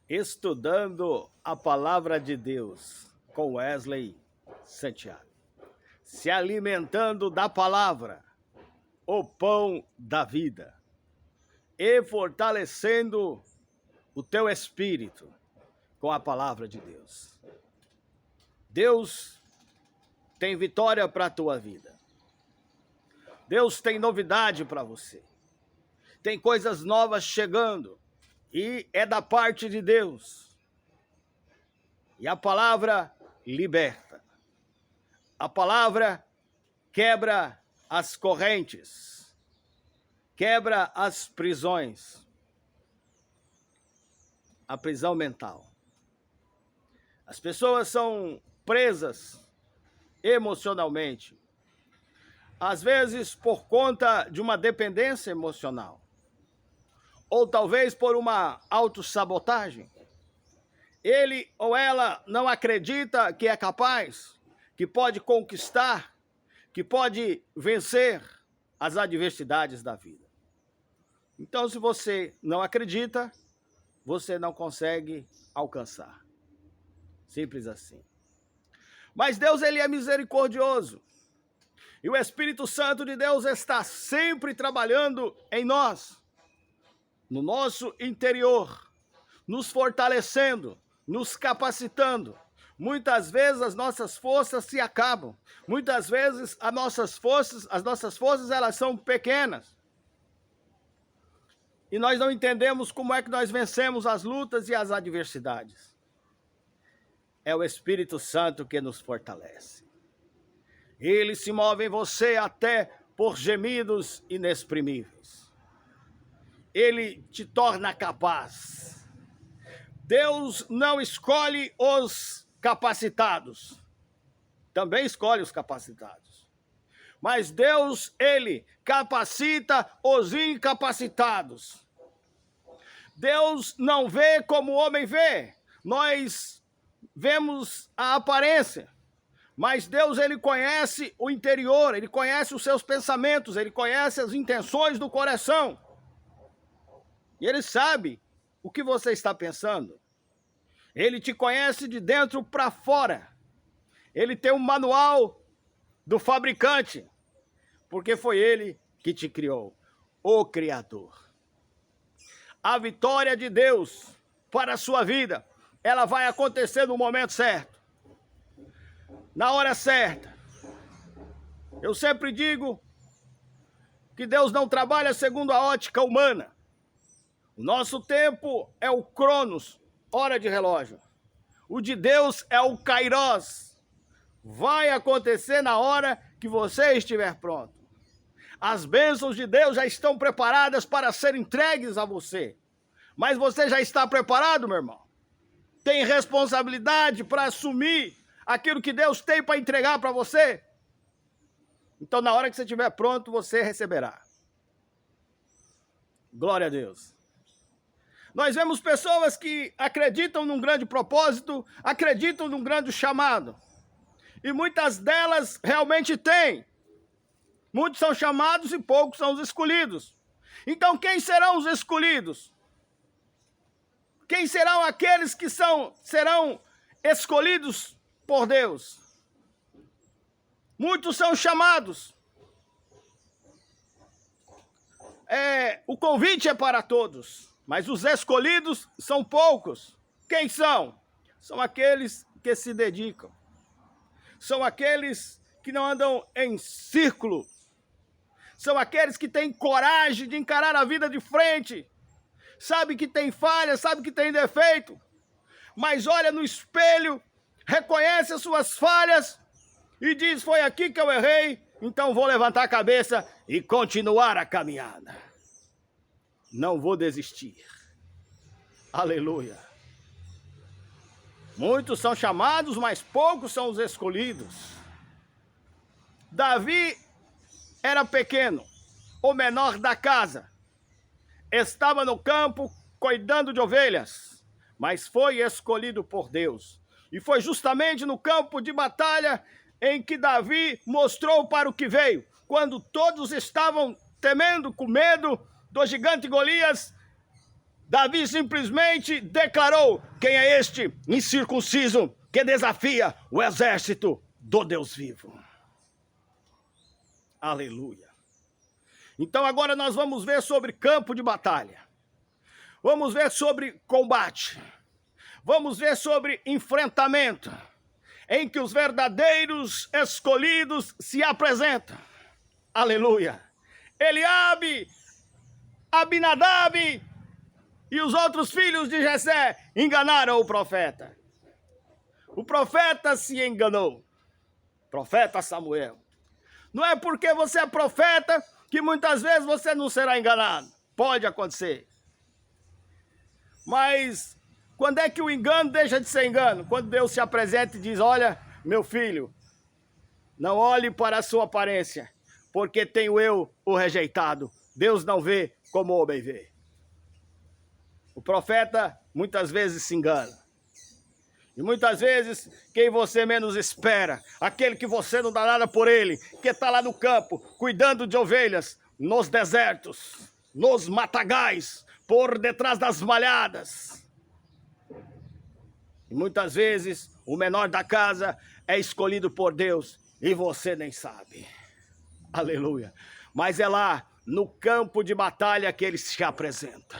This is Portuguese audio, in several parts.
Estudando a Palavra de Deus com Wesley Santiago. Se alimentando da palavra, o pão da vida, e fortalecendo o teu espírito com a palavra de Deus. Deus tem vitória para a tua vida. Deus tem novidade para você. Tem coisas novas chegando e é da parte de Deus. E a palavra liberta. A palavra quebra as correntes, quebra as prisões, a prisão mental. As pessoas são presas emocionalmente, às vezes por conta de uma dependência emocional, ou talvez por uma autossabotagem. Ele ou ela não acredita que é capaz, que pode conquistar, que pode vencer as adversidades da vida. Então, se você não acredita, você não consegue alcançar. Simples assim. Mas Deus, ele é misericordioso. E o Espírito Santo de Deus está sempre trabalhando em nós, no nosso interior, nos fortalecendo, nos capacitando. Muitas vezes as nossas forças se acabam. Muitas vezes as nossas forças elas são pequenas. E nós não entendemos como é que nós vencemos as lutas e as adversidades. É o Espírito Santo que nos fortalece. Ele se move em você até por gemidos inexprimíveis. Ele te torna capaz. Deus não escolhe os capacitados. Também escolhe os capacitados. Mas Deus, ele capacita os incapacitados. Deus não vê como o homem vê. Nós vemos a aparência. Mas Deus, ele conhece o interior, ele conhece os seus pensamentos, ele conhece as intenções do coração. E ele sabe o que você está pensando. Ele te conhece de dentro para fora. Ele tem um manual do fabricante, porque foi ele que te criou, o Criador. A vitória de Deus para a sua vida, ela vai acontecer no momento certo, na hora certa. Eu sempre digo que Deus não trabalha segundo a ótica humana. O nosso tempo é o Cronos, hora de relógio. O de Deus é o Kairos. Vai acontecer na hora que você estiver pronto. As bênçãos de Deus já estão preparadas para serem entregues a você. Mas você já está preparado, meu irmão? Tem responsabilidade para assumir aquilo que Deus tem para entregar para você? Então, na hora que você estiver pronto, você receberá. Glória a Deus. Nós vemos pessoas que acreditam num grande propósito, acreditam num grande chamado. E muitas delas realmente têm. Muitos são chamados e poucos são os escolhidos. Então, quem serão os escolhidos? Quem serão aqueles que serão escolhidos por Deus? Muitos são chamados. O convite é para todos. Mas os escolhidos são poucos. Quem são? São aqueles que se dedicam. São aqueles que não andam em círculo. São aqueles que têm coragem de encarar a vida de frente. Sabe que tem falha, sabe que tem defeito. Mas olha no espelho, reconhece as suas falhas e diz: foi aqui que eu errei, então vou levantar a cabeça e continuar a caminhada. Não vou desistir. Aleluia. Muitos são chamados, mas poucos são os escolhidos. Davi era pequeno, o menor da casa. Estava no campo cuidando de ovelhas, mas foi escolhido por Deus. E foi justamente no campo de batalha em que Davi mostrou para o que veio. Quando todos estavam temendo, com medo do gigante Golias, Davi simplesmente declarou: quem é este incircunciso que desafia o exército do Deus vivo? Aleluia. Então agora nós vamos ver sobre campo de batalha. Vamos ver sobre combate. Vamos ver sobre enfrentamento, em que os verdadeiros escolhidos se apresentam. Aleluia. Eliabe, Abinadab e os outros filhos de Jessé enganaram o profeta. O profeta se enganou. Profeta Samuel. Não é porque você é profeta que muitas vezes você não será enganado. Pode acontecer. Mas quando é que o engano deixa de ser engano? Quando Deus se apresenta e diz: olha, meu filho, não olhe para a sua aparência, porque tenho eu o rejeitado. Deus não vê como o homem vê. O profeta muitas vezes se engana. E muitas vezes, quem você menos espera, aquele que você não dá nada por ele, que está lá no campo, cuidando de ovelhas, nos desertos, nos matagais, por detrás das malhadas. E muitas vezes, o menor da casa é escolhido por Deus e você nem sabe. Aleluia. Mas é lá, no campo de batalha, que ele se apresenta.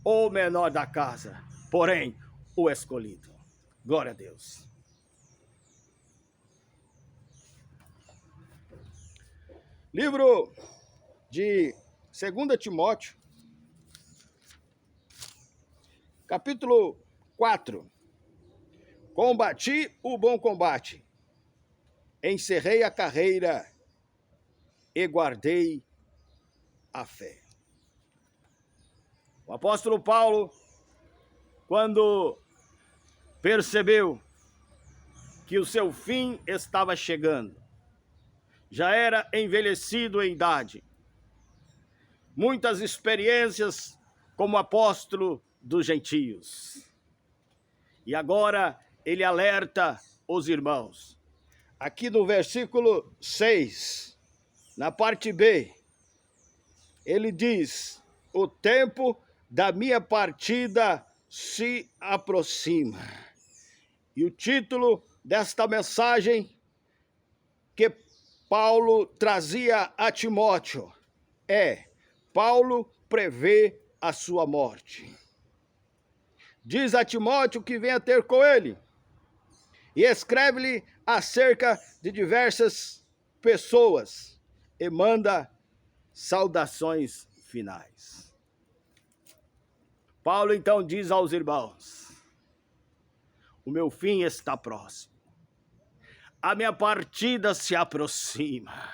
O menor da casa, porém, o escolhido. Glória a Deus. Livro de 2 Timóteo, capítulo 4. Combati o bom combate, encerrei a carreira e guardei a fé. O apóstolo Paulo, quando percebeu que o seu fim estava chegando, já era envelhecido em idade, muitas experiências como apóstolo dos gentios. E agora ele alerta os irmãos. Aqui no versículo 6, na parte B, ele diz: o tempo da minha partida se aproxima. E o título desta mensagem que Paulo trazia a Timóteo é: Paulo prevê a sua morte. Diz a Timóteo que venha ter com ele e escreve-lhe acerca de diversas pessoas e manda saudações finais. Paulo então diz aos irmãos: o meu fim está próximo. A minha partida se aproxima.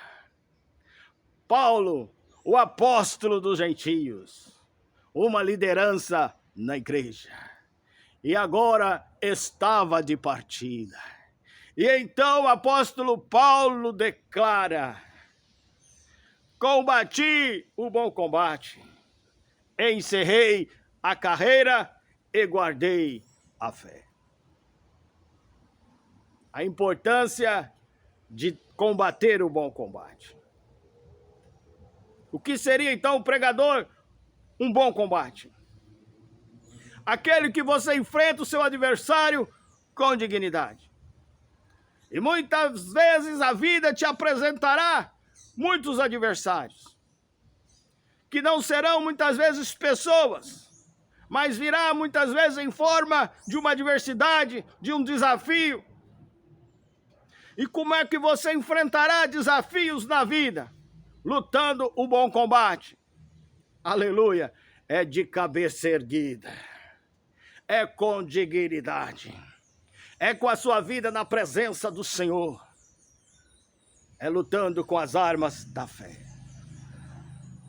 Paulo, o apóstolo dos gentios, uma liderança na igreja, e agora estava de partida. E então o apóstolo Paulo declara: combati o bom combate, encerrei a carreira e guardei a fé. A importância de combater o bom combate. O que seria então, pregador, um bom combate? Aquele que você enfrenta o seu adversário com dignidade. E muitas vezes a vida te apresentará muitos adversários, que não serão muitas vezes pessoas, mas virá muitas vezes em forma de uma adversidade, de um desafio. E como é que você enfrentará desafios na vida? Lutando o bom combate. Aleluia. É de cabeça erguida. É com dignidade. É com a sua vida na presença do Senhor. É lutando com as armas da fé.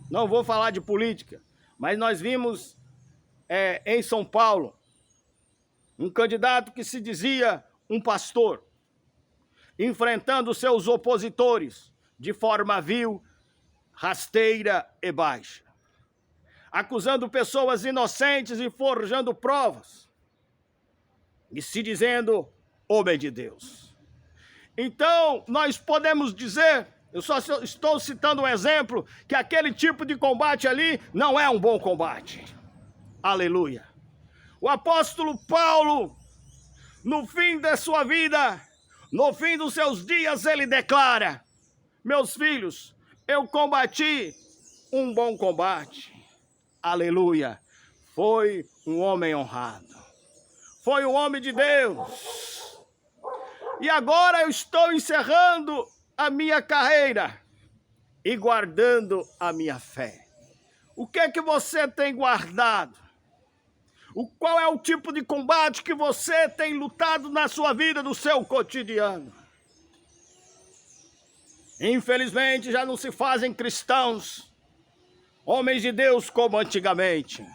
Não vou falar de política, mas nós vimos em São Paulo um candidato que se dizia um pastor, enfrentando seus opositores de forma vil, rasteira e baixa, acusando pessoas inocentes e forjando provas, e se dizendo homem de Deus. Então, nós podemos dizer, eu só estou citando um exemplo, que aquele tipo de combate ali não é um bom combate. Aleluia. O apóstolo Paulo, no fim da sua vida, no fim dos seus dias, ele declara: meus filhos, eu combati um bom combate. Aleluia. Foi um homem honrado. Foi um homem de Deus. E agora eu estou encerrando a minha carreira e guardando a minha fé. O que é que você tem guardado? Qual é o tipo de combate que você tem lutado na sua vida, no seu cotidiano? Infelizmente já não se fazem cristãos, homens de Deus como antigamente.